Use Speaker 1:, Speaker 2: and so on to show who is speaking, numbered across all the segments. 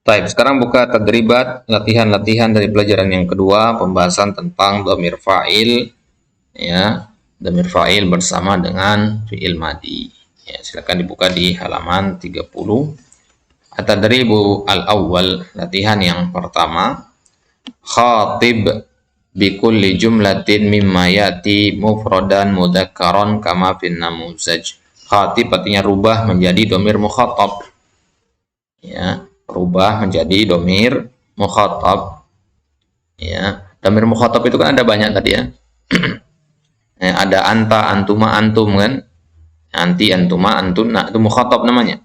Speaker 1: Baik, sekarang buka tadribat, latihan-latihan dari pelajaran yang kedua, pembahasan tentang dhamir fa'il, ya, dhamir fa'il bersama dengan fi'il madi. Ya, silakan dibuka di halaman 30. At-tadribu al-awwal, latihan yang pertama. Khatib bi kulli jumlatin mimma yati mufradan mudzakkaran kama fin namuzaj. Khatib artinya rubah menjadi dhamir mukhatab. Ya, rubah menjadi dhamir mukhatab. Ya, dhamir mukhatab itu kan ada banyak tadi ya. Ada anta, antuma, antum kan? Anti, antuma, antuna, itu mukhatab namanya.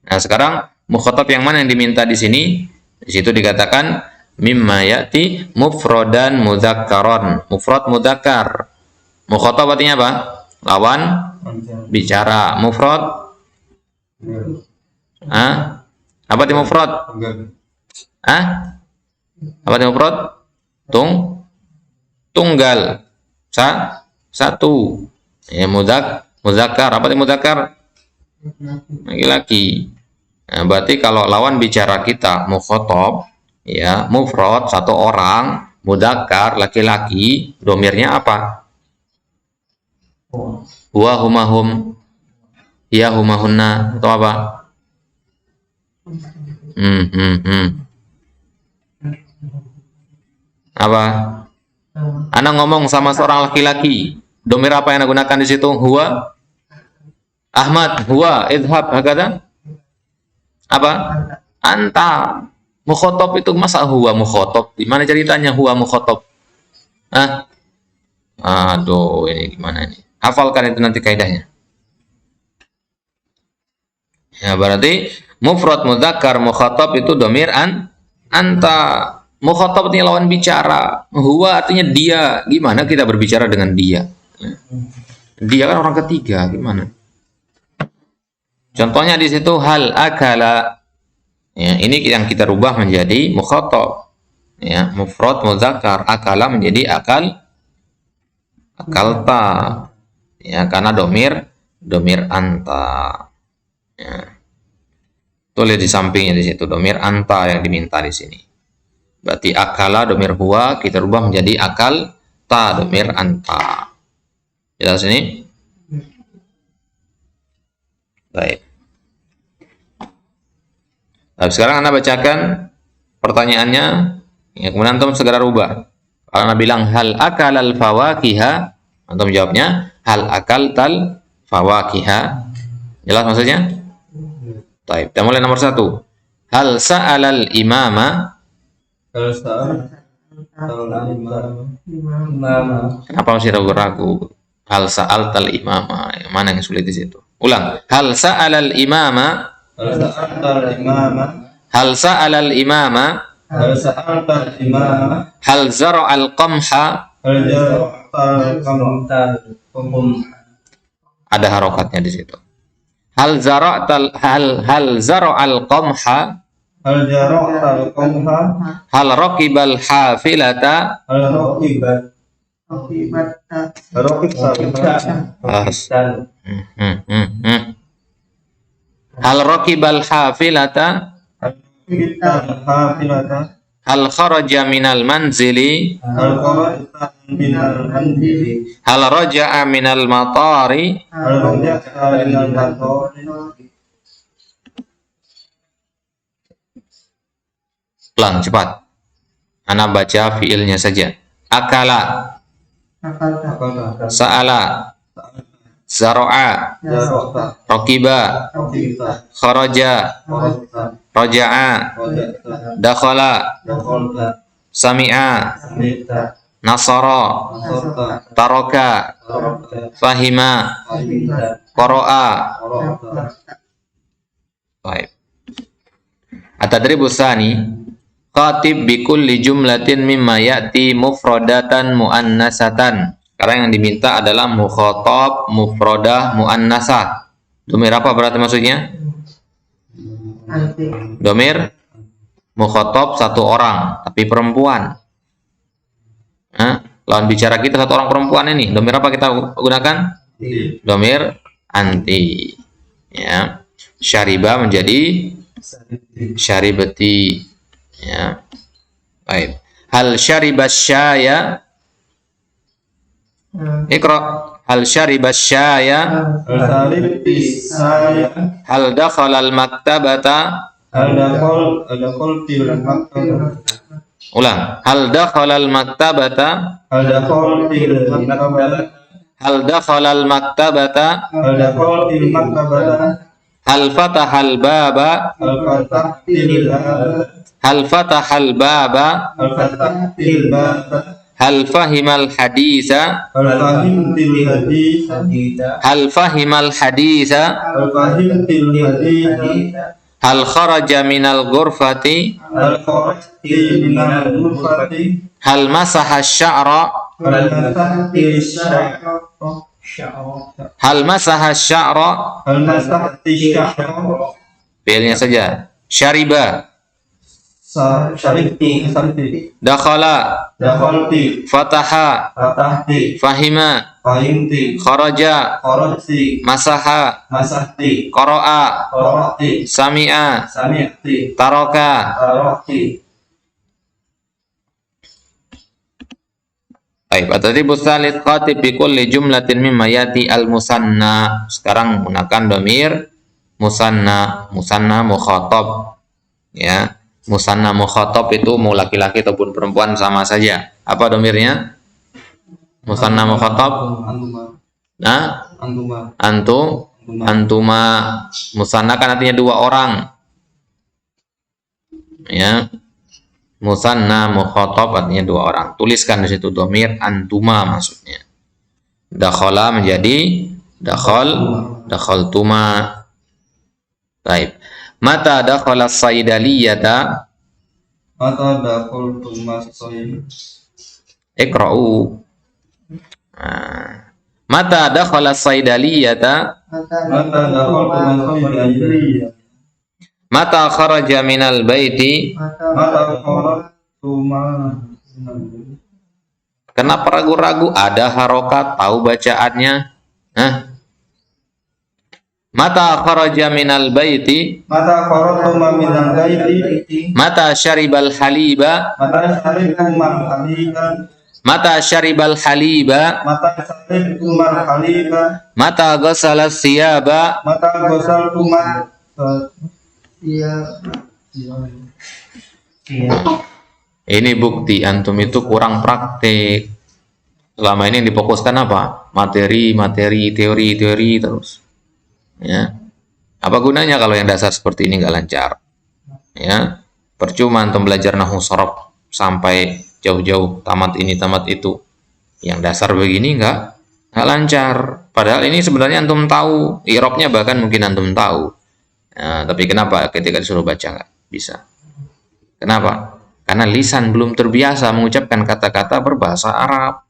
Speaker 1: Nah, sekarang mukhatab yang mana yang diminta di sini? Di situ dikatakan mimma yati mufradan mudzakkaran. Mufrad mudzakkar. Mukhatab artinya apa? Lawan bicara. Mufrad? Apa itu mufrad? Apa itu mufrad? Tunggal. Satu. Ya, muzakkar. Apa itu muzakkar? Laki-laki. Nah, berarti kalau lawan bicara kita mukhatab, ya, mufrad satu orang, muzakkar laki-laki, domirnya apa? Huwa, huma, hum, hiya, huma, hunna, atau apa? Apa? Anda ngomong sama seorang laki-laki, domir apa yang Anda gunakan di situ? Huwa, Ahmad, huwa, idhab, hakada? Apa? Anta. Mukhatab itu masa huwa mukhatab? Gimana ceritanya huwa mukhatab? Aduh, ini gimana nih? Hafalkan itu nanti kaidahnya. Ya, berarti mufrad mudzakkar mukhatab itu domir anta. Mukhatab artinya lawan bicara. Huwa artinya dia. Gimana kita berbicara dengan dia? Dia kan orang ketiga, gimana? Contohnya di situ hal akala. Ya, ini yang kita rubah menjadi mukhatab. Ya, mufrad mudzakkar, akala menjadi akalta. Ya, karena domir anta. Ya. Tulis di sampingnya di situ domir anta yang diminta di sini. Berarti akala domir huwa kita rubah menjadi akal ta domir anta. Jelas ini? Baik. Nah, sekarang Anda bacakan pertanyaannya, ya, kemudian antum segera rubah. Kalau Anda bilang hal akalal fawakiha, antum jawabnya hal akaltal fawakiha. Jelas maksudnya? Baik, kita mulai nomor 1. Hal sa'alal imama. Kenapa masih ragu-ragu? Hal sa'altal imama. Yang mana yang sulit di situ? Ulang. Hal sa'alal imama. Hal sa'alal imama. Hal zara'al qamha. Ada harokatnya di situ. Hal zara'al qamha. Hal raqibal hafilata. Hal raqibal hafilata. Hal kharaja minal manzili. Hal raja'a minal matari. Pelan, cepat. Ana baca fiilnya saja. Akala, sa'ala, zara'a, raqiba, kharaja, raja'a, dakhala, sami'a, nasara, taraka, fahima, qara'a. Baik. At-tadribu tsani. Khatib bi kulli jumlatin mimma ya'ti mufradatan muannasatan. Sekarang yang diminta adalah mukhatab mufradah muannasah. Domir apa berarti maksudnya? Domir mukhatab satu orang tapi perempuan. Lawan bicara kita satu orang perempuan ini. Domir apa kita gunakan? Domir anti. Ya. Syariba menjadi syaribati. Ya. Baik. Hal syaribas syaya? Iqra. Hal syaribas syaya? Hal dakhala al maktabata? Ulang. Hal dakhala al maktabata? Hal dakhala al maktabata? Hal fataha al baba? Hal fataha al baba? Hal fahima al haditha? Hal fahima al haditha? Hal kharaja minal ghurfati? Hal masaha sya'ra? Hal masaha sya'ra? Fi'ilnya saja. Syariba. Dakhala. Fataha. Fahima. Kharaja. Masaha. Qara'a. Sami'a. Taraka. Baik, at-tadribu tsalits khatib bi kulli jumlatin mimma yati al-musanna. Sekarang menggunakan dhamir musanna, musanna mukhatab. Ya, musanna mukhatab itu mau laki-laki ataupun perempuan sama saja. Apa dhamirnya? Musanna mukhatab? Nah, antuma. Musanna kan artinya dua orang. Ya. Musanna mukhatab artinya dua orang. Tuliskan di situ dhamir antuma maksudnya. Dakhala menjadi dakhaltuma. Baik. Mata dakhala saidaliyata? Mata dakhaltuma Iqra'u. Mata dakhala saidaliyata? Mata dakhaltuma saidaliyata. Mata kharaja minal baiti? Kenapa ragu-ragu? Ada harokat, tahu bacaannya. Mata kharaja minal baiti? Mata kharaja minal baiti? Mata syaribal haliba? Mata syaribal haliba? Mata syaribal haliba? Mata syaribal haliba? Mata ghasala siyaba? Mata ghasal tumah. Iya. Ini bukti antum itu kurang praktik. Selama ini yang difokuskan apa? Materi, teori terus. Ya. Apa gunanya kalau yang dasar seperti ini nggak lancar? Ya. Percuma antum belajar nahwu sharaf sampai jauh-jauh tamat ini tamat itu. Yang dasar begini nggak lancar. Padahal ini sebenarnya antum tahu, i'rabnya bahkan mungkin antum tahu. Nah, tapi kenapa ketika disuruh baca nggak bisa? Kenapa? Karena lisan belum terbiasa mengucapkan kata-kata berbahasa Arab.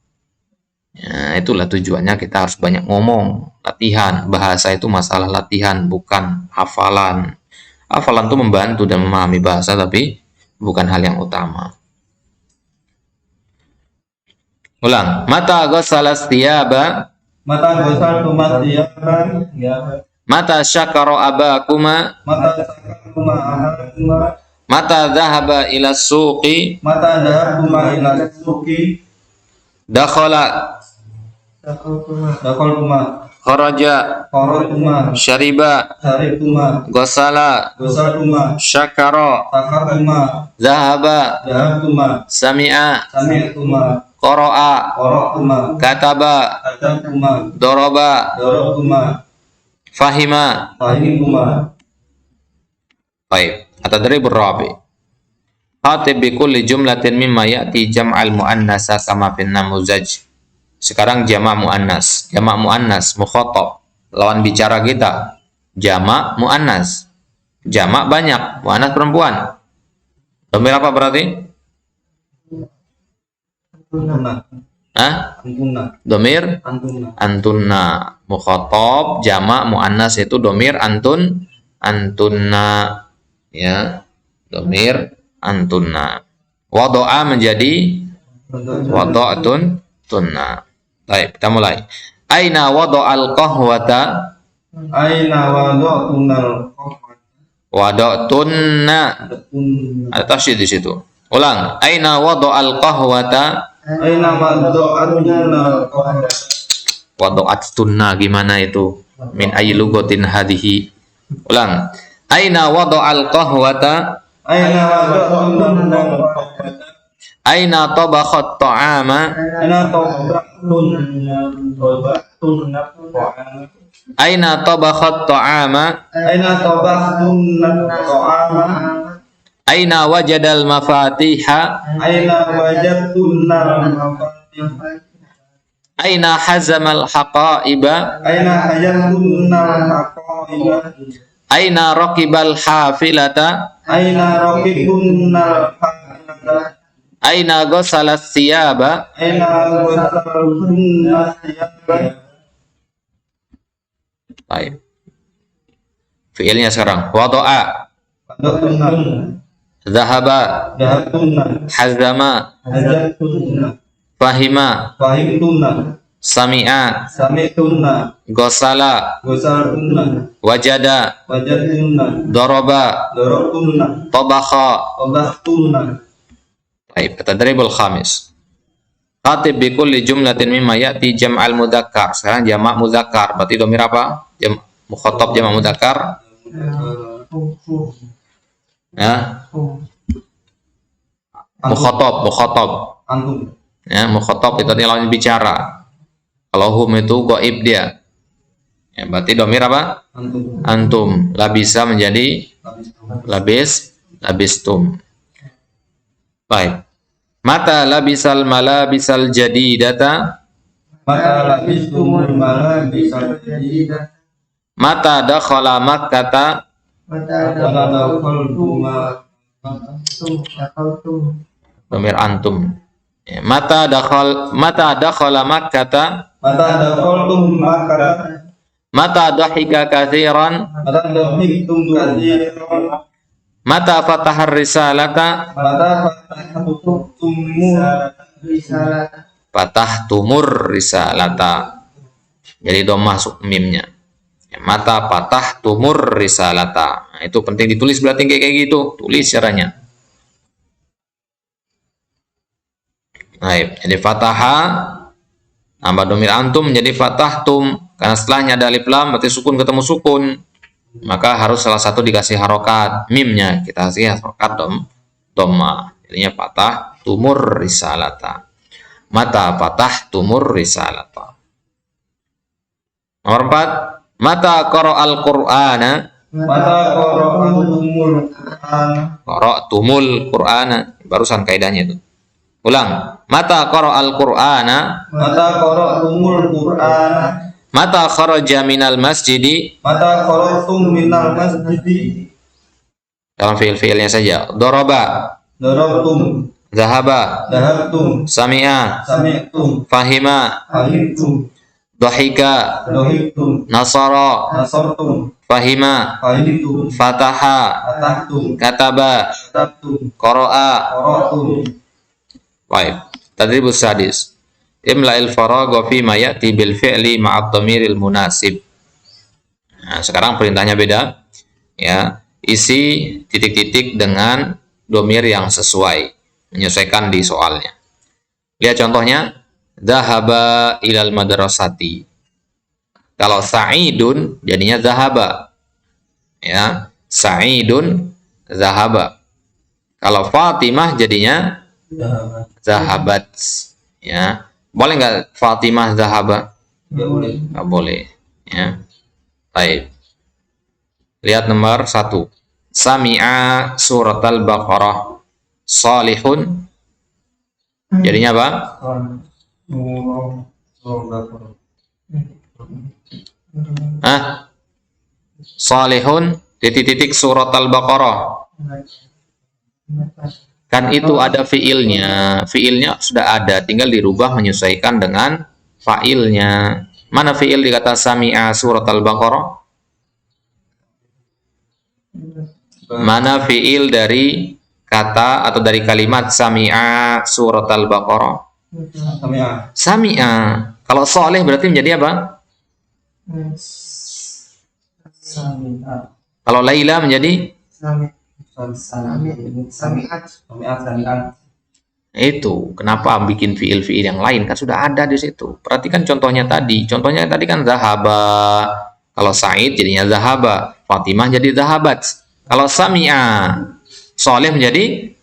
Speaker 1: Ya, itulah tujuannya kita harus banyak ngomong, latihan. Bahasa itu masalah latihan, bukan hafalan. Hafalan itu membantu dan memahami bahasa, tapi bukan hal yang utama. Ulang. Mata ghasalas thiyaba? Mata ghasaltu thiyaba? Mata syakara abakuma? Mata syakara abakuma? Mata dhahaba ila suqi? Mata dhahaba ila suqi? Dakhala? Dakhaltuma. Kharaja? Kharajtuma. Syariba? Syaribtuma. Ghasala? Ghasaltuma. Syakara? Syakartuma. Dhahaba? Dhahabtuma. Sami'a? Sami'tuma. Qara'a? Qara'tuma. Kataba? Katabtuma. Daraba? Darabtuma. Fahima? Fahimtuma. Baik, at-tadribur rabi. Khatib bi kulli jumlatin mimma ya'ti jam'al muannasa kama fin namuzaj. Sekarang jamak muannas. Jamak muannas mukhatab, lawan bicara kita. Jamak muannas. Jamak banyak, muannas perempuan. Dhamir apa berarti? Antuna. Dhamir antunna. Mukhatab jamak muannas itu dhamir antunna. Ya, dhamir antunna. Wado'a menjadi wada'tun tunna. Baik, kita mulai. Aina wada'al qahwata? Aina wada'tunal qahwata? Wada'tunna. Ada tasydid di situ. Ulang. Aina wada'al qahwata.
Speaker 2: Aina wada'tunna qahwata.
Speaker 1: Wada'tunna gimana itu? Min ayyi lugatin hadhihi. Ulang. Aina wada'al qahwata.
Speaker 2: Aina wada'tunna qahwata.
Speaker 1: Aina tabakhat ta'ama.
Speaker 2: Aina tabaktunna qahwata.
Speaker 1: Aina tabakhat ta'ama.
Speaker 2: Aina tabaktunna qahwata.
Speaker 1: Aina wajadal mafatiha.
Speaker 2: Aina wajadtunna mafatiha.
Speaker 1: Aina hazamal haqaiba.
Speaker 2: Aina hajatunna haqaiba.
Speaker 1: Aina raqibal hafilata.
Speaker 2: Aina raqitunna haqaiba.
Speaker 1: Aina ghasalas thiyaba.
Speaker 2: Aina wasatunna thiyaba.
Speaker 1: Baik. Fiilnya sekarang. Wada'a.
Speaker 2: Wadatunna.
Speaker 1: Zahaba.
Speaker 2: Dahatunna.
Speaker 1: Hazama.
Speaker 2: Hajatunna.
Speaker 1: Fahima.
Speaker 2: Fahimtunna.
Speaker 1: Sami'a.
Speaker 2: Sami'tunna.
Speaker 1: Ghasala.
Speaker 2: Gosaltunna.
Speaker 1: Wajada.
Speaker 2: Wajatunna.
Speaker 1: Daraba.
Speaker 2: Dorobtunna.
Speaker 1: Tabakha.
Speaker 2: Obahtunna.
Speaker 1: Baik, at-tadribul khamis. Khatib bi kulli jumlatin mimma ya'ti jam'al mudzakkar. Sekarang jamak mudzakkar. Berarti dhamir apa? Mukhatab jamak mudzakkar. Ya. Mukhatab.
Speaker 2: Antum.
Speaker 1: Ya, mukhatab itu artinya lawan bicara. Kalau hum itu gaib dia. Ya, berarti dhamir apa?
Speaker 2: Antum.
Speaker 1: Antum. Labisa menjadi labistum. Baik. Mata labisal malabisal jadidata.
Speaker 2: Mata labistumul malabisal jadidata.
Speaker 1: Mata dakhala makkata.
Speaker 2: Mata dakhaltum
Speaker 1: Dhamir antum. Ya, mata dakhala makkata.
Speaker 2: Mata dakhaltum makkah.
Speaker 1: Mata dahika katsiran.
Speaker 2: Mata dahiktum katsiran.
Speaker 1: Mata fatahar risalata.
Speaker 2: Mata
Speaker 1: Fatahtumur risalata. Jadi dhammah masuk mimnya. Ya, mata fatahtumur risalata. Nah, itu penting ditulis berarti kayak gitu. Tulis caranya. Baik, jadi fataha tambah dhamir antum menjadi fatahtum. Karena setelahnya ada alif lam berarti sukun ketemu sukun. Maka harus salah satu dikasih harokat mimnya, kita kasih harokat dhamma. Jadinya patah tumur risalata. Mata patah tumur risalata. Nomor 4, mata qara'al qur'ana.
Speaker 2: Mata qara'tumul qur'ana.
Speaker 1: Qara'tumul qur'ana. Barusan kaidahnya itu. Ulang. Mata qara'al qur'ana.
Speaker 2: Mata qara'tumul qur'ana.
Speaker 1: Mata kharaja minal masjidi.
Speaker 2: Mata kharajtum minal masjidi.
Speaker 1: Dalam fiil-fiilnya saja. Daraba.
Speaker 2: Darabtum.
Speaker 1: Zahaba.
Speaker 2: Dahabtum.
Speaker 1: Sami'a.
Speaker 2: Sami'tum.
Speaker 1: Fahima.
Speaker 2: Fahimtum.
Speaker 1: Dhahika.
Speaker 2: Dohiktum.
Speaker 1: Nasara.
Speaker 2: Nasartum.
Speaker 1: Fahima.
Speaker 2: Fahimtum.
Speaker 1: Fataha.
Speaker 2: Atahtum.
Speaker 1: Kataba.
Speaker 2: Katabtum.
Speaker 1: Qara'a.
Speaker 2: Qara'tum.
Speaker 1: Baik. Tadribus sadis. Imla'il faragha fi ma ya'ti bil fi'li ma'ad dhamiril munasib. Nah, sekarang perintahnya beda. Ya, isi titik-titik dengan dhamir yang sesuai, menyesuaikan di soalnya. Lihat contohnya, dhahaba ilal madrasati. Kalau sa'idun jadinya dhahaba. Ya, sa'idun dhahaba. Kalau Fatimah jadinya dhahabat. Ya. Boleh nggak Fatimah dhahaba? Nggak boleh. Ya. Baik. Lihat nomor 1. Sami'a surat al-Baqarah. Salihun. Jadinya apa? Salihun titik-titik surat al-Baqarah. Kan itu ada fiilnya. Fiilnya sudah ada, tinggal dirubah menyesuaikan dengan fa'ilnya. Mana fiil di kata sami'a surat al-Baqarah? Mana fiil dari kata atau dari kalimat sami'a surat al-Baqarah? Sami'a. Kalau soleh berarti menjadi apa? Kalau Laila menjadi
Speaker 2: Sami'at.
Speaker 1: Itu kenapa bikin fiil-fiil yang lain, kan sudah ada di situ. Perhatikan contohnya tadi. Contohnya tadi kan zahaba. Kalau Said jadinya zahaba, Fatimah jadi zahabat. Kalau Sami'a, Soleh menjadi.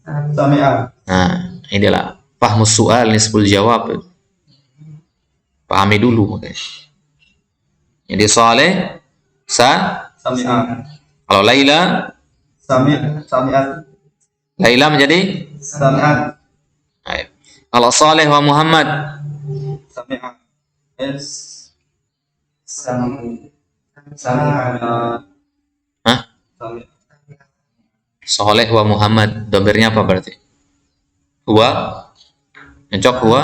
Speaker 2: Sami'at.
Speaker 1: Nah, inilah fahmus su'al nisful jawab. Pahami dulu makanya. Jadi Soleh
Speaker 2: Sami'at.
Speaker 1: kalau Laila
Speaker 2: Sami'at.
Speaker 1: Laila menjadi.
Speaker 2: Sami'at.
Speaker 1: Baik. Kalau Soleh wa Muhammad
Speaker 2: Sami'at. Sami'at.
Speaker 1: Hah?
Speaker 2: Sami'at.
Speaker 1: Soleh wa Muhammad, domirnya apa berarti? Huwa? Nyocok huwa?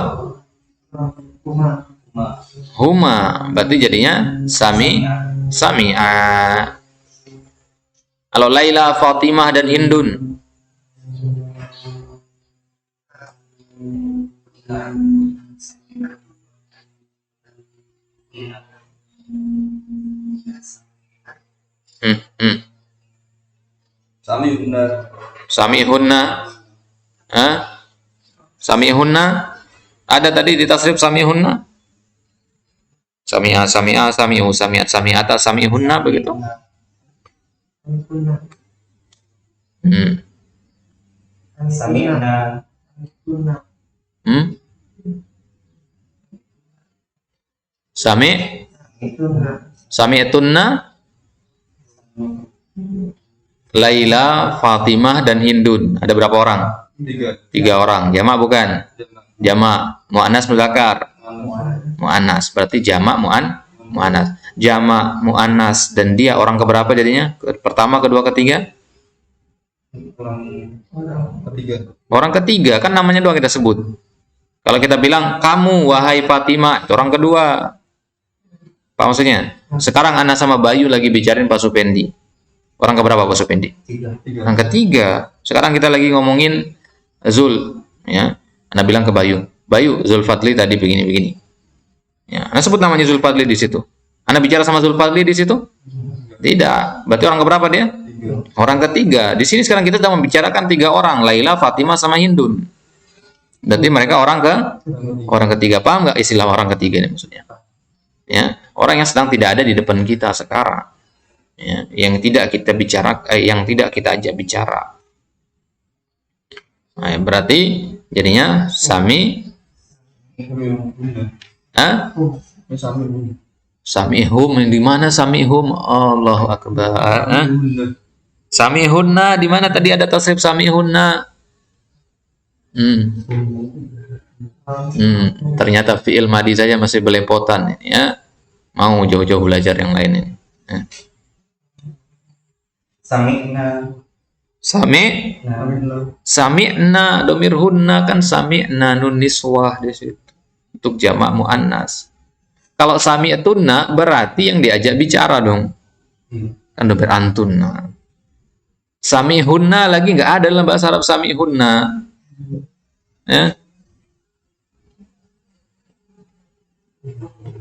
Speaker 1: Huma. Berarti jadinya Sami'a. Kalau Laila, Fatimah, dan Hindun. Sami'hunna. Hah? Sami'hunna. Ada tadi di tasrif Sami'hunna. Sami'a, Sami'a, Sami'u, Sami'at, Sami'ata, Sami'hunna, begitu.
Speaker 2: Sami'na.
Speaker 1: Sami'tunna. Laila, Fatimah, dan Hindun. Ada berapa orang? 3 orang. Jamak bukan? Jamak. Mu'annas muzakkar. Mu'annas. Berarti jamak mu'annas. Jamak mu'annas dan dia orang keberapa jadinya? Pertama, kedua, ketiga? Orang ketiga. Kan namanya doang kita sebut. Kalau kita bilang kamu wahai Fatimah, itu orang kedua. Apa maksudnya? Sekarang Ana sama Bayu lagi bicarain Pak Supendi. Orang keberapa Pak Supendi?
Speaker 2: 3.
Speaker 1: Orang ketiga. Sekarang kita lagi ngomongin Zul, ya. Ana bilang ke Bayu, Bayu, Zulfadli tadi begini-begini. Ya, Ana sebut namanya Zulfadli di situ. Ana bicara sama Zulfadli di situ? Tidak. Berarti orang keberapa dia?
Speaker 2: 3.
Speaker 1: Orang ketiga. Di sini sekarang kita sedang membicarakan 3 orang, Laila, Fatimah, sama Hindun. Berarti mereka orang ketiga. Paham nggak istilah orang ketiga ini maksudnya? Ya, orang yang sedang tidak ada di depan kita sekarang. Ya, yang tidak kita bicara, yang tidak kita ajak bicara. Nah, berarti jadinya Samihum. Di mana Samihum? Allahu Akbar. Samihunna, di mana tadi ada tasrif Samihunna? Ternyata fi'il madi saja masih belepotan ini, ya. Mau jauh-jauh belajar yang lain ini. Ya. Sami'na domir hunna kan sami'na nun niswah di situ untuk jamak muannas. Kalau sami'tunna berarti yang diajak bicara dong. Kan domir antunna. Samihunna lagi nggak ada dalam bahasa Arab samihunna. Ya.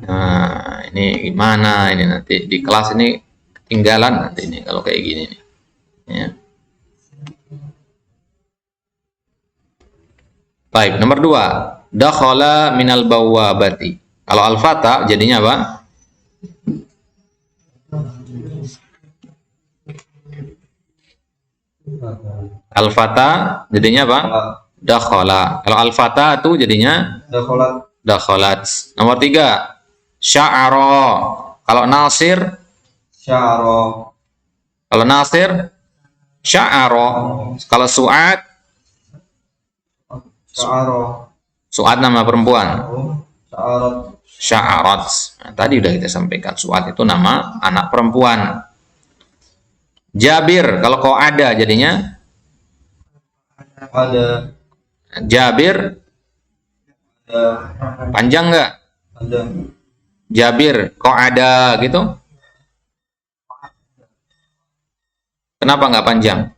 Speaker 1: Nah, ini gimana ini nanti di kelas ini ketinggalan nanti ini kalau kayak gini nih. Ya. Baik, nomor 2. Dakhala minal bawwabati. Kalau al-fata jadinya apa? Al-fata jadinya apa? Dakhala. Kalau al-fata itu jadinya dakhalat. Nomor 3. Sya'ara. Kalau nasir?
Speaker 2: Sya'ara.
Speaker 1: Kalau nasir? Sya'ara. Kalau su'ad?
Speaker 2: Sya'ara.
Speaker 1: Su'ad nama perempuan.
Speaker 2: Sya'arat.
Speaker 1: Sya'arat. Nah, tadi udah kita sampaikan Su'ad itu nama anak perempuan. Jabir. Kalau kau ada jadinya?
Speaker 2: Ada.
Speaker 1: Jabir. Panjang nggak?
Speaker 2: Ada.
Speaker 1: Jabir. Kau ada gitu? Kenapa nggak panjang?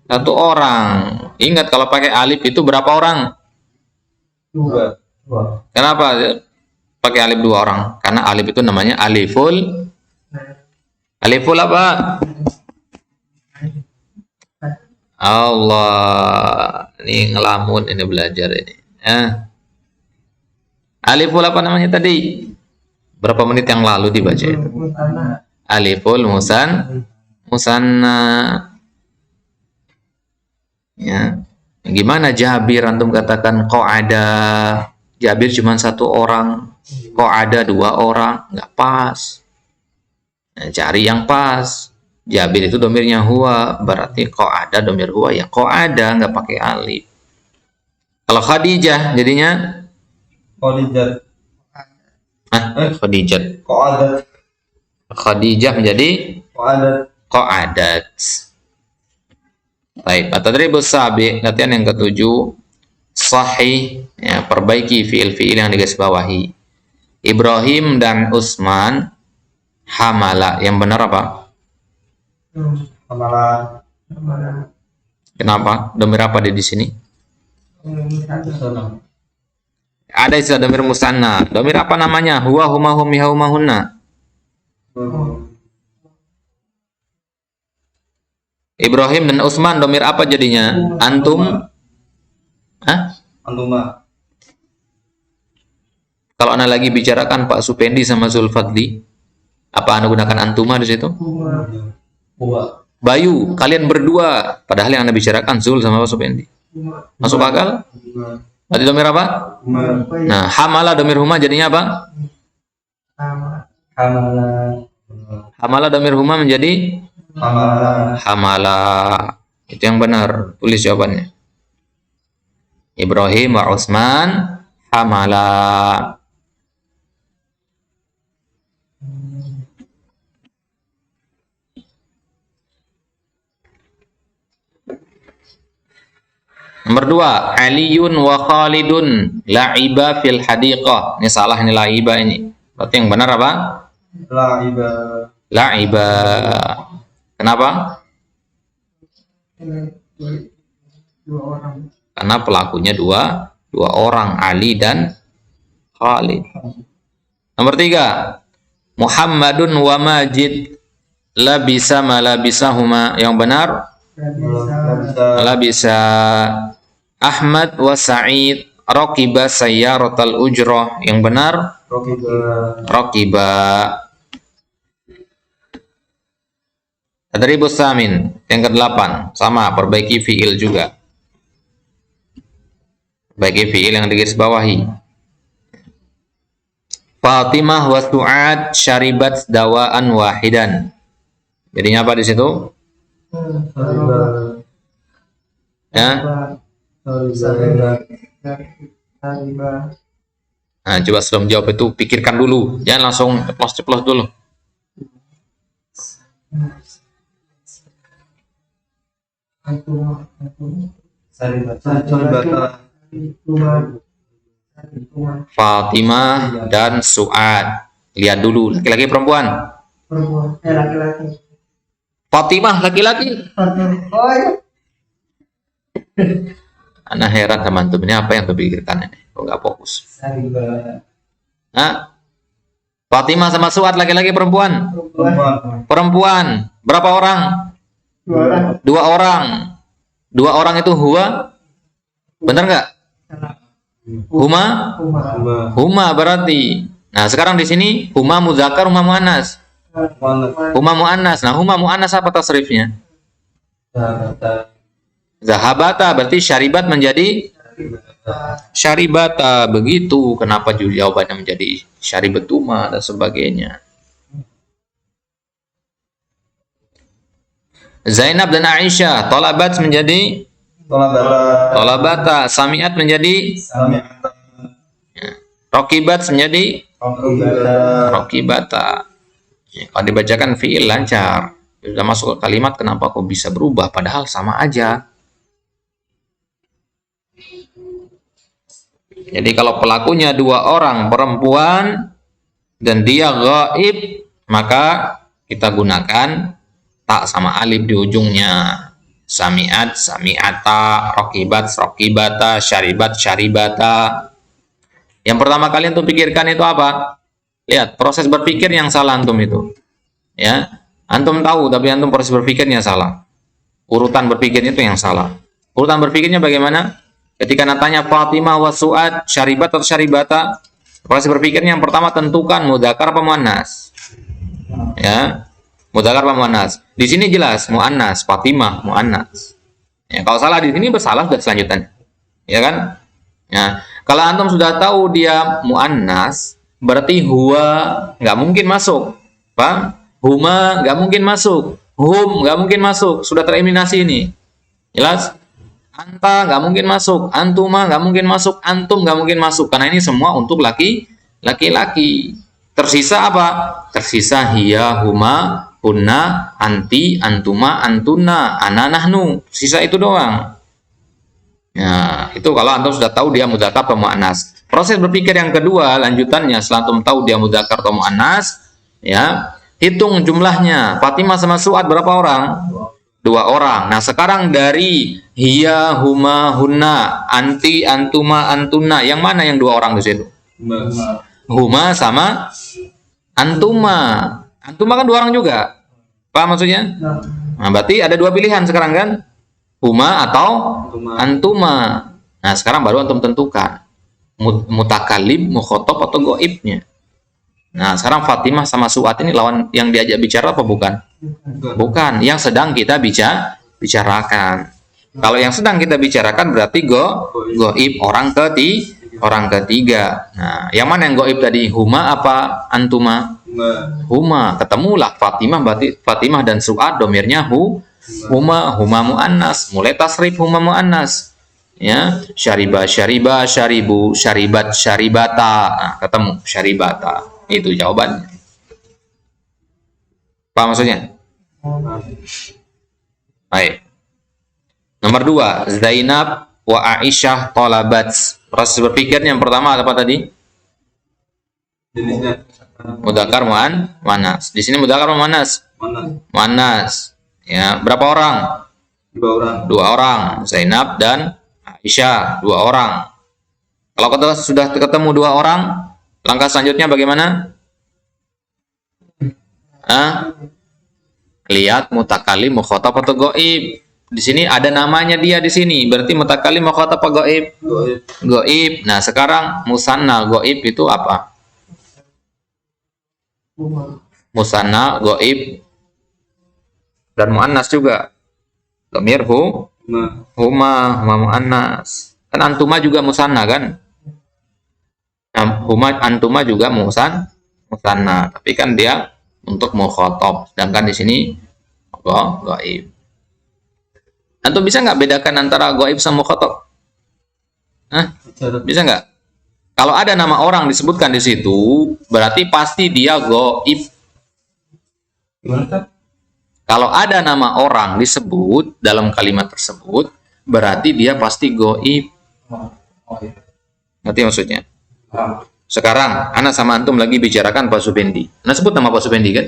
Speaker 1: 1 orang. Ingat kalau pakai alif itu berapa orang?
Speaker 2: 2.
Speaker 1: Kenapa pakai alif 2 orang? Karena alif itu namanya aliful apa? Allah. Ini ngelamun ini belajar ini. Ya. Aliful apa namanya tadi? Berapa menit yang lalu dibaca itu? Aliful musanna. Ya. Gimana Jabir antum katakan kok ada Jabir cuma satu orang, kok ada dua orang? Nggak pas. Nah, cari yang pas. Jabir itu domirnya huwa, berarti kok ada domir huwa ya kok ada, nggak pakai alif. Kalau Khadijah jadinya
Speaker 2: Khadijat.
Speaker 1: Khadijat.
Speaker 2: Kok ada?
Speaker 1: Khadijah menjadi
Speaker 2: Kok ada?
Speaker 1: qa'adat. Baik, at-tadribus sabi, latihan yang ketujuh, sahih, ya, perbaiki fiil-fiil yang digarisbawahi. Ibrahim dan Utsman hamala, yang benar apa?
Speaker 2: Amalan.
Speaker 1: Kenapa? Domir apa di sini?
Speaker 2: Sana.
Speaker 1: Ada istilah domir musanna. Domir apa namanya? Huwa, huma, hum, huma, hunna. Ibrahim dan Utsman domir apa jadinya? Antum? Hah?
Speaker 2: Antuma.
Speaker 1: Kalau Anda lagi bicarakan Pak Supendi sama Zulfadli, apa Anda gunakan antuma di situ?
Speaker 2: Huwa.
Speaker 1: Bayu, kalian berdua. Padahal yang Anda bicarakan Zul sama Pak Supendi. Masuk akal? Berarti domir apa?
Speaker 2: Huma.
Speaker 1: Nah, hamala domir huma jadinya apa?
Speaker 2: Amalan.
Speaker 1: Hamala domir huma menjadi
Speaker 2: Amalan.
Speaker 1: hamala. Itu yang benar. Tulis jawabannya. Ibrahim wa Utsman hamala. Nomor 2, Aliyun wa Khalidun la'iba fil hadiqah. Ini salah, ini la'iba ini. Berarti yang benar apa?
Speaker 2: La'iba.
Speaker 1: La'iba. Kenapa? Karena pelakunya dua orang, Ali dan Khalid. Nomor 3, Muhammadun wa Majid labisa ma labisahuma. Yang benar? Labisa. Ahmad wa Sa'id raqiba sayyaratal ujrah. Yang benar? Raqiba. Tadribus samin, yang ke-8, sama, perbaiki fiil juga. Perbaiki fiil yang digarisbawahi. Fatimah wa Su'ad syaribat dawaan wahidan. Jadinya apa di situ? Ya. Nah, coba sebelum jawab itu pikirkan dulu, jangan langsung ceplos-ceplos dulu. Fatimah dan Su'ad. Lihat dulu, laki-laki perempuan?
Speaker 3: Laki-laki.
Speaker 1: Fatimah laki-laki. Anak heran sama antum, ini apa yang terpikirkan ini? Kok nggak fokus? Nah, Fatimah sama Su'ad laki-laki perempuan? Perempuan. Berapa orang? 2 orang. 2 orang itu huwa? Benar nggak? Huma? Huma berarti. Nah, sekarang di sini huma muzakkar, huma muannas. Huma muannas. Nah, huma muannas apa tasrifnya? Zahabata, berarti syaribat menjadi syaribata. Begitu. Kenapa jawabannya menjadi syaribatuma dan sebagainya. Zainab dan Aisyah tolabat menjadi tolabata. Samiat menjadi rokibat menjadi rokibata. Ya, kalau dibacakan fiil lancar. Sudah masuk ke kalimat, kenapa kok bisa berubah padahal sama aja. Jadi kalau pelakunya 2 orang perempuan dan dia ghaib, maka kita gunakan tak sama alif di ujungnya. Sami'at, sami'ata, rokibat, rokibata, syaribat, syaribata. Yang pertama kali untuk pikirkan itu apa? Lihat, proses berpikir yang salah antum itu. Ya, antum tahu tapi antum proses berpikirnya salah. Urutan berpikirnya itu yang salah. Urutan berpikirnya bagaimana? Ketika natanya Fatimah wa Su'ad, syaribat atau syaribata, proses berpikirnya yang pertama tentukan mudzakkar apa muannas. Ya, mudzakkar apa muannas. Di sini jelas muannas, Fatimah muannas. Ya, kalau salah di sini bersalah sudah selanjutnya. Ya kan? Ya, kalau antum sudah tahu dia muannas, berarti huwa nggak mungkin masuk. Paham? Huma nggak mungkin masuk. Hum nggak mungkin masuk. Sudah tereliminasi ini. Jelas? Anta nggak mungkin masuk. Antuma nggak mungkin masuk. Antum nggak mungkin masuk. Karena ini semua untuk laki-laki. Tersisa apa? Tersisa hiya, huma, hunna, anti, antuma, antuna, ana, nahnu. Sisa itu doang. Nah, itu kalau antum sudah tahu dia mudzakkar atau muannas. Proses berpikir yang kedua, lanjutannya setelah antum tahu dia mudzakkar atau muannas, ya, hitung jumlahnya. Fatimah sama Su'ad berapa orang? 2 orang. Nah, sekarang dari hiya, huma, hunna, anti, antuma, antuna, yang mana yang 2 orang di situ? Huma sama antuma. Antuma kan 2 orang juga. Paham maksudnya? Nah, berarti ada 2 pilihan sekarang kan? Huma atau antuma. Nah, sekarang baru antum tentukan mutakalim, mukhotob atau goibnya. Nah, sekarang Fatimah sama Su'ad ini lawan yang diajak bicara apa bukan? Bukan. Yang sedang kita bicarakan. Kalau yang sedang kita bicarakan berarti goib orang ketiga. Nah, yang mana yang goib tadi? Huma apa antuma? Huma. Ketemulah Fatimah, berarti Fatimah dan Su'ad domirnya huma muannas. Mulai tasrif huma muannas. Ya, syariba, syaribu, syaribat, syaribata. Nah, ketemu syaribata. Itu jawabannya. Paham maksudnya? Baik. Nomor 2, Zainab wa Aisyah talabat. Proses berpikirnya yang pertama apa tadi?
Speaker 2: Jenisnya
Speaker 1: Mudzakkar muannas. Di sini mudzakkar muannas. Muannas. Ya, berapa orang?
Speaker 2: 2 orang.
Speaker 1: 2 orang. Zainab dan Aisyah, 2 orang. Kalau kita sudah ketemu 2 orang, langkah selanjutnya bagaimana? Lihat mutakalim, mukhotab atau goib. Di sini ada namanya dia di sini. Berarti mutakalim, mukhotab atau goib? Goib. Nah, sekarang musanna goib itu apa? Musanna goib dan muannas juga. Dhamir huma muannas. Kan antuma juga musanna kan? Nah, huma antuma juga musanna, tapi kan dia untuk mukhotob, sedangkan di sini goib. Antum bisa nggak bedakan antara goib sama mukhotob? Bisa nggak? Kalau ada nama orang disebutkan di situ, berarti pasti dia goib. Kalau ada nama orang disebut dalam kalimat tersebut, berarti dia pasti goib. Ngerti maksudnya? Sekarang, Ana sama antum lagi bicarakan Pak Supendi. Ana sebut nama Pak Supendi kan?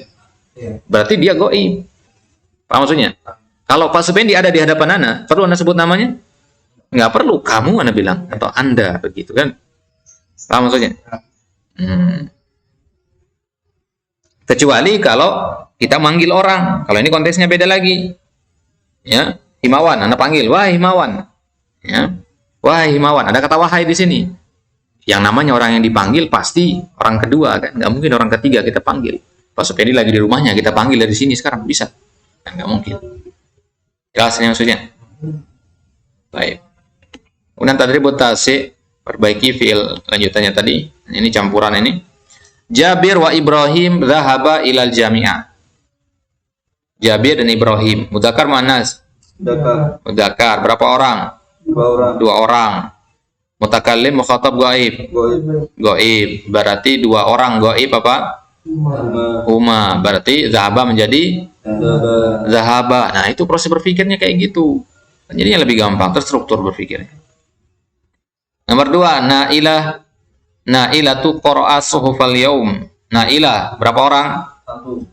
Speaker 1: Berarti dia goib. Paham maksudnya? Kalau Pak Supendi ada di hadapan Ana, perlu Ana sebut namanya? Nggak perlu. Kamu Ana bilang. Atau Anda, begitu kan? Paham maksudnya? Kecuali kalau kita manggil orang. Kalau ini konteksnya beda lagi. Ya, Himawan. Ana panggil. Wah, Himawan. Ya. Wah, Himawan. Ada kata wahai di sini. Yang namanya orang yang dipanggil pasti orang kedua kan, nggak mungkin orang ketiga kita panggil. Pak Supendi lagi di rumahnya, kita panggil dari sini sekarang, bisa? Kan nggak mungkin. Jelas ini maksudnya? Baik. Kemudian tadribut tasik, perbaiki fiil lanjutannya tadi. Ini campuran ini. Jabir wa Ibrahim dhahaba ilal jami'ah. Jabir dan Ibrahim, mudzakkar muannas? Mudzakkar. Berapa orang?
Speaker 2: 2 orang.
Speaker 1: 2 orang. Mutakallim, mukhatab, goib. Goib. Berarti 2 orang goib apa? Huma. Berarti zahaba menjadi zahaba. Nah, itu proses berpikirnya kayak gitu. Jadinya lebih gampang, terstruktur berpikirnya. Nomor 2, Nailah. Nailah tu qara'a suhufal yaum. Nailah, berapa orang?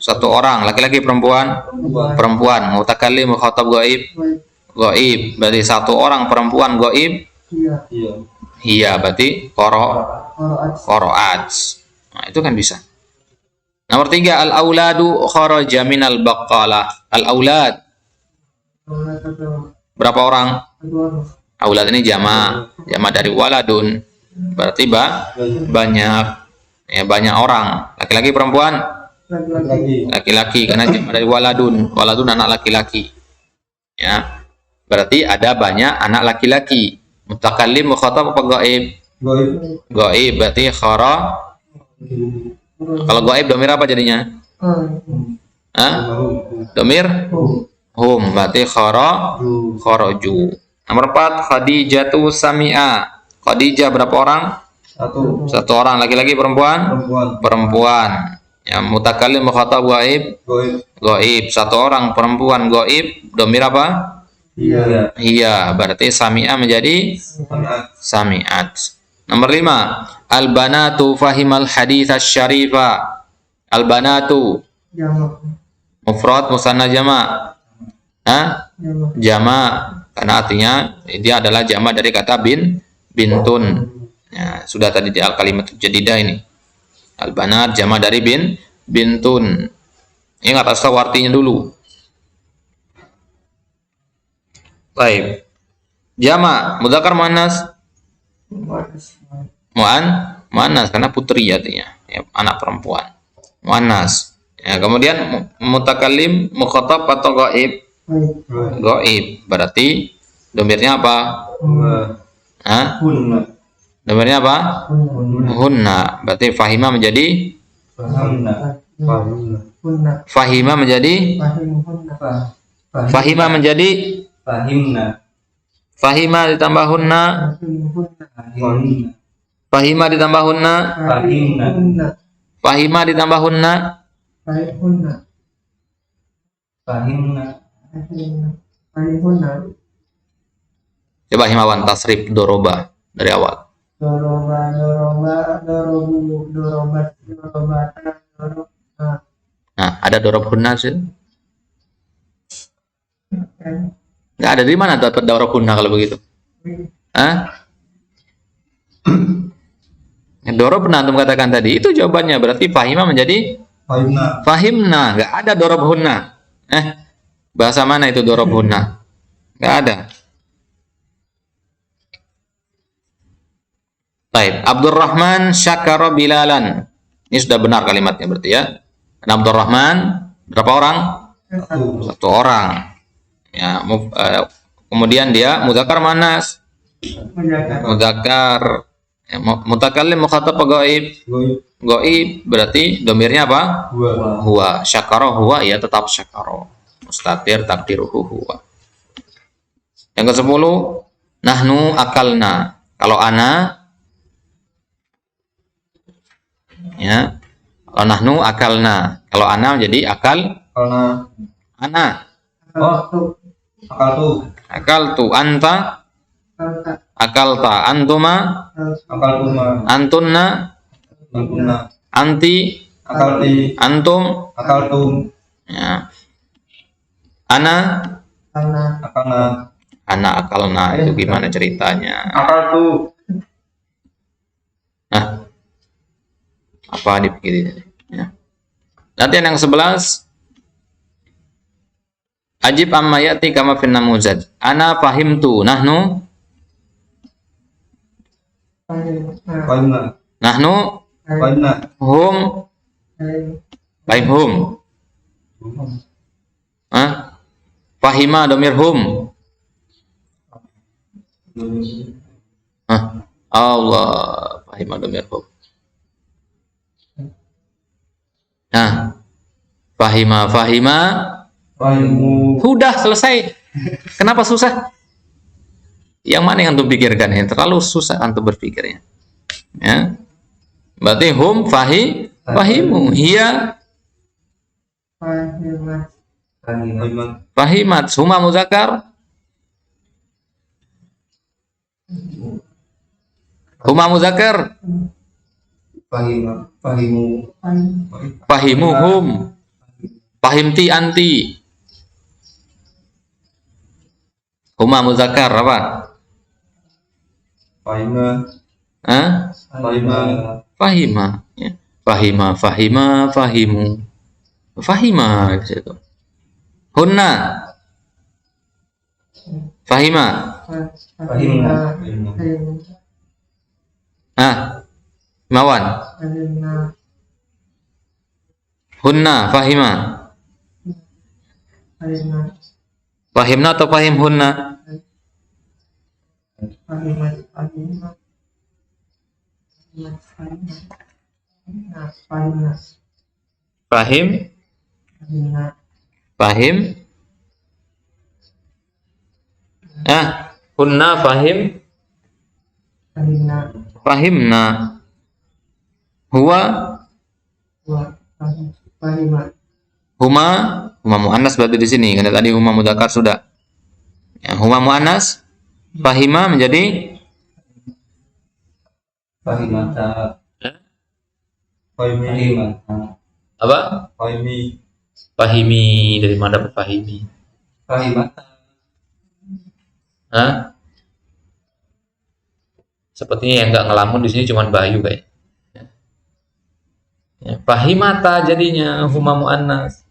Speaker 1: 1 orang. Laki-laki, perempuan? Perempuan. Mutakallim, mukhatab, goib. Goib. Berarti 1 orang perempuan goib. Iya, berarti qaraat. Nah, itu kan bisa. Nomor 3, al-auladu kharaja minal baqalah. Al-aulad. Berapa orang?
Speaker 3: Dua.
Speaker 1: Aulad ini jama dari waladun. Berarti banyak. Ya, banyak orang. Laki-laki perempuan?
Speaker 3: Laki-laki.
Speaker 1: Laki-laki karena jama dari waladun. Waladun anak laki-laki. Ya. Berarti ada banyak anak laki-laki. Mutakallim, mukhatab apa gaib?
Speaker 2: Goib.
Speaker 1: Gaib berarti khara. Kalau gaib domir apa jadinya? Hah? Domir hum berarti kharaju. Nomor 4 Khadijatu Sami'a. Khadijah berapa orang? Satu orang. Laki-laki perempuan? Perempuan. Ya, mutakallim mukhatab gaib? Gaib. Satu orang perempuan gaib. Domir apa? Iya. Berarti Sami'a menjadi Sami'at. Nomor 5 Al-banatu fahimal hadits asy-syarifa. Al-banatu
Speaker 3: Jamak.
Speaker 1: mufrad musanna jama'. Hah? Jama karena artinya dia adalah jama dari kata bintun. Ya, sudah tadi di al-kalimat jadidah ini. Al-banat jama dari bintun. Ingat asal artinya dulu. Baik. Jama mudzakkar muannas. Muannas karena putri artinya, ya, anak perempuan. Muannas. Ya, kemudian mutakallim mukhatab atau gaib? Gaib. Berarti domirnya apa? Hah? Domirnya apa? Hunna. Berarti fahima menjadi fahima menjadi fahima menjadi fahima ditambah hunna. Fahima ditambah hunna. Fahima ditambah hunna. Coba Himawan tasrif doroba dari awal.
Speaker 3: Doroba, dorobu, dorobat, dorobata, dorobna.
Speaker 1: Nah, ada dorob hunna sih? Nggak ada. Dari mana dapat dorob hunna kalau begitu? Hah? Dorob antum katakan tadi itu jawabannya, berarti fahima menjadi fahimna. Nggak ada dorob hunna. Bahasa mana itu dorob hunna? Nggak ada. Baik, Abdurrahman syakara Bilalan. Ini sudah benar kalimatnya berarti ya. Dan Abdurrahman berapa orang? Satu orang. Ya, kemudian dia mudzakkar muannas. Mudzakkar. Ya, mutakallim mukhatab gaib? Gaib berarti domirnya apa? Huwa. Syakara huwa, ya tetap syakara. Mustatir takdiruhu huwa. Yang ke-10 nahnu akalna. Kalau ana, ya, kalau nahnu akalna. Kalau ana menjadi akal. Ana. Akaltu. Anta. Akalta. Antuma. Antunna. Anti. Antum. Ya. Ana. Ana akalna itu gimana ceritanya? Nah, apa dipikirin? Ya. Latihan yang 11. Ajib amma ya'ti kama fin namuzaj. Ana fahimtu. Nahnu. Nahnu. Hum. Fahimhum. Fahima domir hum. Allah. Fahima domir hum. Fahima. Sudah selesai. Kenapa susah? Yang mana yang antum pikirkan? Yang terlalu susah antum berpikirnya. Ya. Berarti hum fahimu. Hiya fahimat. Huma muzakkar. Huma muzakkar. Fahimuhum. Fahimti anti. Huma muzakkar apa? Fahima. Ya. Fahimu. Fahima di situ. Hunna. Fahima.
Speaker 3: Fahimna.
Speaker 1: Mawan.
Speaker 3: Fahimna.
Speaker 1: Hunna. Fahima.
Speaker 3: Fahimna.
Speaker 1: Fahimna atau fahim hunna?
Speaker 3: Fahimna. Fahimna. Fahimna. Fahimna.
Speaker 1: Fahim.
Speaker 3: Fahimna.
Speaker 1: Fahim. Hunna. Fahim.
Speaker 3: Fahimna.
Speaker 1: Fahimna. Huwa.
Speaker 3: Fahimna.
Speaker 1: Huma muannas berarti di sini karena tadi huma mudzakkar sudah. Ya, huma muannas, fahima menjadi
Speaker 2: Fahimata.
Speaker 1: apa?
Speaker 2: Fahimi.
Speaker 1: Fahimi, dari mana fahimi?
Speaker 2: Fahimata.
Speaker 1: Sepertinya yang nggak ngelamun di sini cuma Bayu kayak. Ya, fahimata jadinya huma muannas.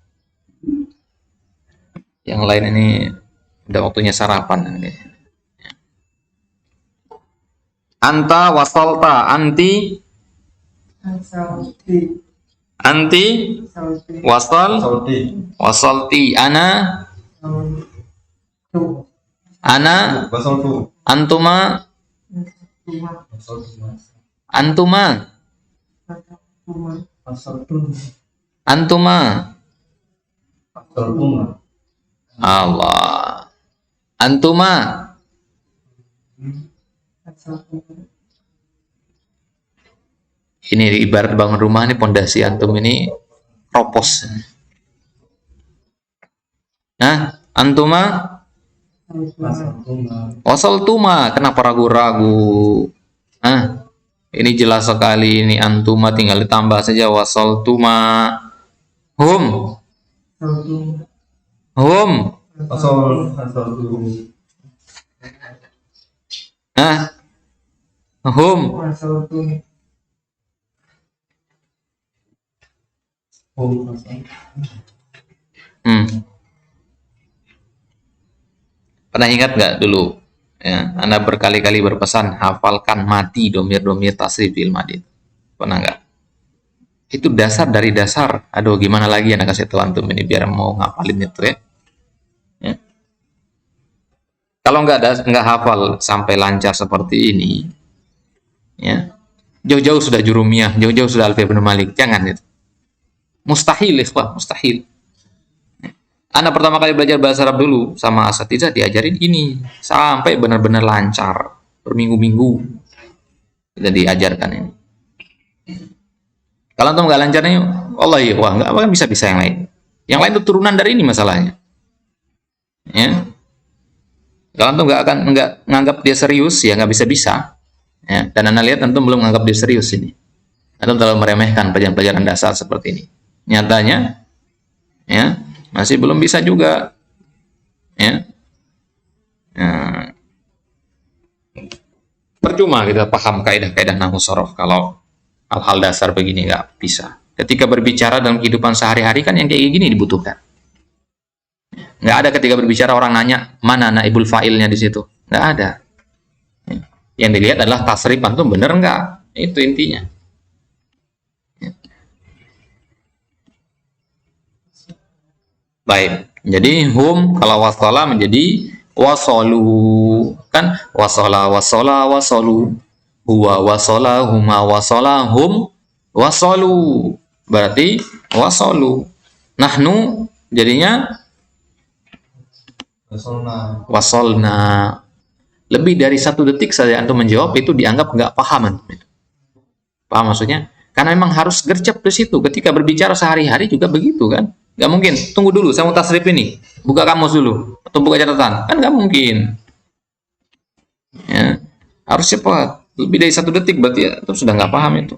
Speaker 1: Yang lain ini udah waktunya sarapan ini. Anta wasolta, anti
Speaker 3: Sauti.
Speaker 1: anti
Speaker 3: Sauti.
Speaker 1: wasol
Speaker 2: Sauti.
Speaker 1: wasolti, ana
Speaker 3: Sautu.
Speaker 1: ana
Speaker 2: Basoltu.
Speaker 1: antuma antuma antuma Allah antuma. Ini ibarat bangun rumah, ini pondasi antum ini ropos. Antuma wasaltuma, kenapa ragu-ragu? Ini jelas sekali, ini antuma tinggal ditambah saja wasaltuma. Hum hum Pernah ingat nggak dulu? Ya, Anda berkali-kali berpesan hafalkan mati domir-domir tasrif fil madi. Pernah nggak? Itu dasar dari dasar. Aduh, gimana lagi Anda kasih tahu antum ini biar mau ngapalin itu ya. Kalau nggak hafal sampai lancar seperti ini, ya jauh-jauh sudah jurumiyah, jauh-jauh sudah Alfiya bin Malik, jangan itu. Mustahil, ikhwah, mustahil. Anda pertama kali belajar bahasa Arab dulu sama asatidzah diajarin ini sampai benar-benar lancar berminggu-minggu kita diajarkan ini. Kalau antum nggak lancar nih, Allah ya, wah nggak akan bisa yang lain. Yang lain itu turunan dari ini masalahnya. Ya. Kalau antum nggak nganggap dia serius, ya nggak bisa. Ya. Dan Anda lihat antum belum nganggap dia serius ini. Antum terlalu meremehkan pelajaran-pelajaran dasar seperti ini. Nyatanya, ya masih belum bisa juga. Ya. Nah, percuma kita paham kaidah-kaidah nahwu shorof kalau hal-hal dasar begini nggak bisa. Ketika berbicara dalam kehidupan sehari-hari kan yang kayak gini dibutuhkan. Nggak ada ketika berbicara orang nanya mana naibul fa'ilnya di situ, nggak ada. Yang dilihat adalah tasrif antum bener nggak, itu intinya. Baik, jadi hum kalau wasala menjadi wasolu, kan wasala wasolu, huwa wasala huma wasala hum wasolu, berarti wasolu. Nahnu jadinya wasolna. Lebih dari 1 detik saja antum menjawab itu dianggap nggak paham antum. Paham maksudnya? Karena memang harus gercep di situ. Ketika berbicara sehari-hari juga begitu kan? Nggak mungkin. Tunggu dulu, saya mau tasrif ini. Buka kamus dulu atau buka catatan. Kan nggak mungkin. Ya, harus cepat. Lebih dari 1 detik berarti ya, itu sudah nggak paham itu.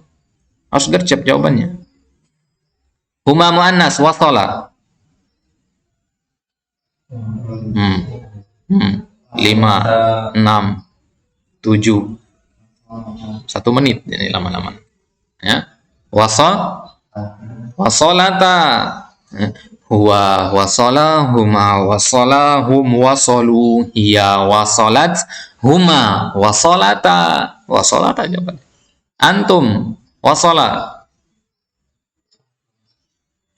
Speaker 1: Harus gercep jawabannya. Huma muannas wasala. 5, 6, 7, 1 menit ini lama-lama. Ya, wasolata. huwa wasala, huma wasala, hum wasalu, hiya wasalat, huma wasalata. Wasalata jawaban. Antum wasala.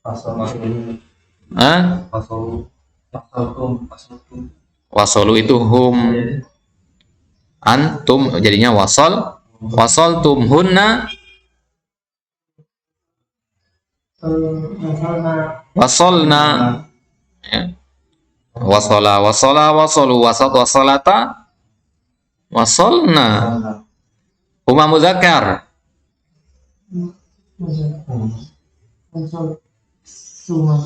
Speaker 2: Pasalum.
Speaker 1: Hah?
Speaker 2: Pasalum.
Speaker 1: Wasalu itu hum, antum jadinya wasal, wasaltum hunna,
Speaker 3: Masalah
Speaker 1: wasalna, ya. Wasala, wasala, wasalu, wasat, wasalata, wasalna. Huma muzakkar.
Speaker 3: unsur suma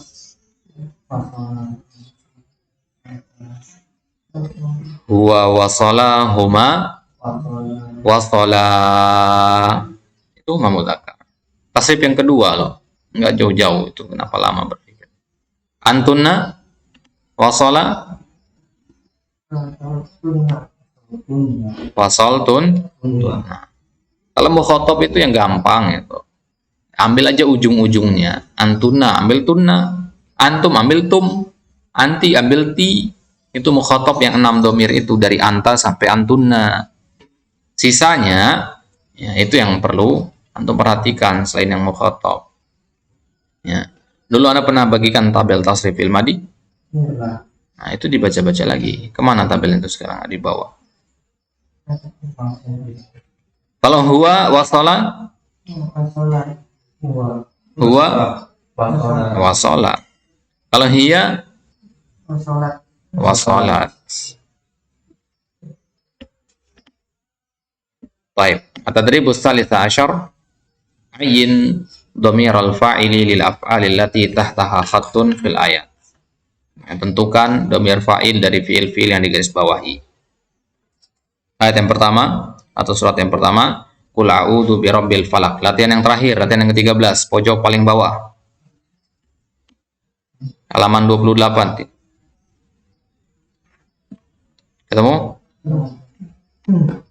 Speaker 1: Huwa wasala, huma wasala. Itu huma muzakkar. Tasrif yang kedua loh, nggak jauh-jauh itu. Kenapa lama berpikir? Antunna wasala,
Speaker 3: sunnah
Speaker 1: wasaltun. Nah, kalau mau khotob itu yang gampang itu. Ambil aja ujung-ujungnya. Antuna ambil tunna, antum ambil tum, anti ambil ti. Itu mukhotob yang 6 domir itu dari anta sampai antunna. Sisanya ya, itu yang perlu antum perhatikan selain yang mukhotob. Ya. Dulu Anda pernah bagikan tabel tasrifil madi? Nah, itu dibaca-baca lagi. Kemana tabel itu sekarang? Di bawah. Kalau huwa wasala,
Speaker 3: masalah
Speaker 1: huwa wasala. Kalau hiya
Speaker 3: masalah
Speaker 1: wasalat. Baik. At-tadrib ats-tsalits asyar. Ayyin dhamir al-fa'ili lil af'ali allati tahtaha khattun fil ayat. Tentukan dhamir fa'il dari fiil-fiil yang digarisbawahi. Ayat yang pertama atau surat yang pertama, Qul a'udzu birabbil falaq. Latihan yang terakhir, latihan yang ke-13, pojok paling bawah. Halaman 28. Ketemu?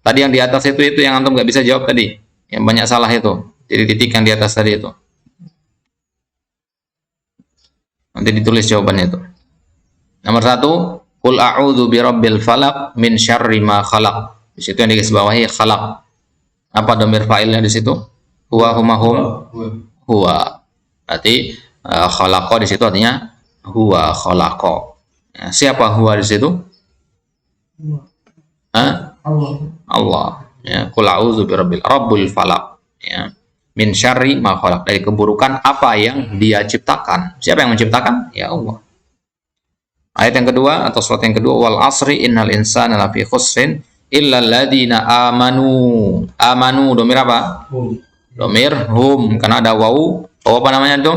Speaker 1: Tadi yang di atas itu yang antum nggak bisa jawab tadi. Yang banyak salah itu. Jadi titik yang di atas tadi itu. Nanti ditulis jawabannya itu. Nomor 1, Qul a'udzu birabbil falaq min syarri ma khalaq. Di situ yang digarisbawahi khalaq. Apa dhamir fa'ilnya di situ? Huwa, huma, hum. Huwa. Berarti khalaqa di situ artinya huwa khalaqa. Ya, siapa huwa di situ? Hah? Allah. Ya, Qul a'udzu birabbil rabbul falaq. Ya. Min syarri ma khalaq, dari keburukan apa yang Dia ciptakan. Siapa yang menciptakan? Ya Allah. Ayat yang kedua atau surat yang kedua, wal asri innal insana lafi khusrin illa alladziina amanu. Amanu domir apa? Domir hum, karena ada wawu. Wawu apa namanya itu?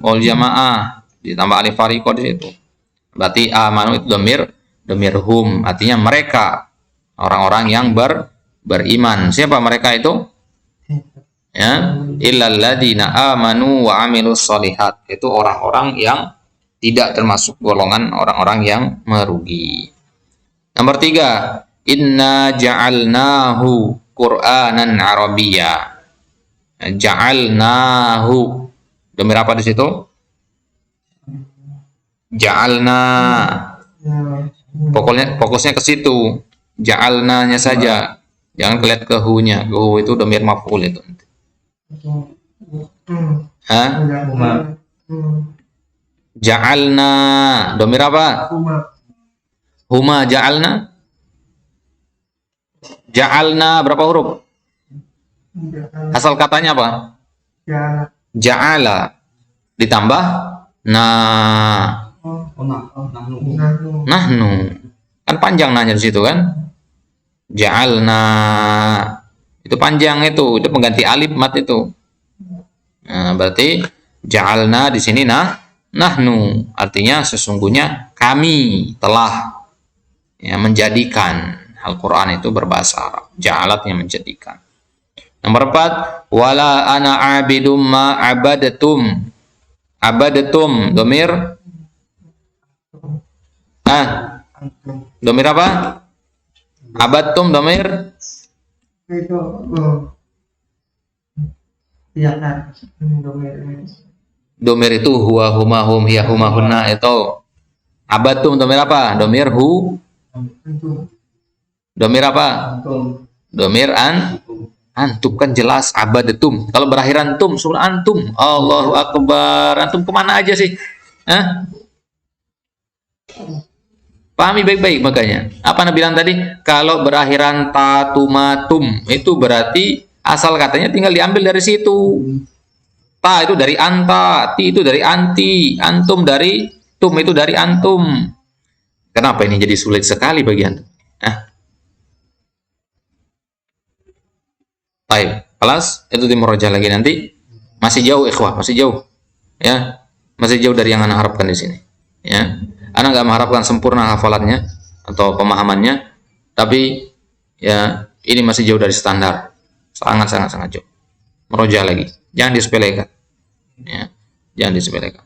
Speaker 1: Wal jamaah ditambah alif fariqah di situ. Berarti amanu itu domir hum, artinya mereka, orang-orang yang beriman. Siapa mereka itu? Ya, illal ladzina amanu wa amilus sholihat. Itu orang-orang yang tidak termasuk golongan orang-orang yang merugi. Nomor 3, inna ja'alnahu Qur'anan Arabiyya. Ja'alnahu domir apa di situ? Ja'alna. Fokusnya ke situ. Ja'alnanya saja. Jangan kelihatan ke hu-nya. Hu itu domir maf'ul itu. Hah? Ja'alna domir apa? Huma ja'alna. Ja'alna berapa huruf? Asal katanya apa? Ja'ala ditambah nahnu. Kan panjang nanya di situ kan? Ja'alna itu panjang itu pengganti alif mat itu. Nah, berarti ja'alna di sini nahnu artinya sesungguhnya kami telah menjadikan. Al-Quran itu berbahasa Arab. Ja'alat yang menjadikan. Nomor 4, wala ana abidum ma abadatum. Abadatum domir domir apa? Abadtum domir
Speaker 3: itu iya kan domir
Speaker 1: Domir itu huwa, huma, hum, hiya, huma, hunna itu. Abatum domir apa? Domir hu.
Speaker 3: Antum.
Speaker 1: Domir apa?
Speaker 2: Antum.
Speaker 1: Domir antum kan jelas abadatum. Kalau berakhir antum, surah antum. Allahu akbar. Antum kemana aja sih? Hah? Pahami baik-baik makanya. Apa Nabi bilang tadi? Kalau berakhiran tatumatum, itu berarti asal katanya tinggal diambil dari situ. Ta itu dari anta, ti itu dari anti, antum dari tum itu dari antum. Kenapa ini jadi sulit sekali bagi antum? Baik, kelas itu dimurojah lagi nanti. Masih jauh ikhwah, masih jauh. Ya, masih jauh dari yang anak harapkan di sini. Ya, anak nggak mengharapkan sempurna hafalannya atau pemahamannya, tapi ya ini masih jauh dari standar, sangat jauh. Merojah lagi, jangan disepelekan. Ya, jangan disepelekan.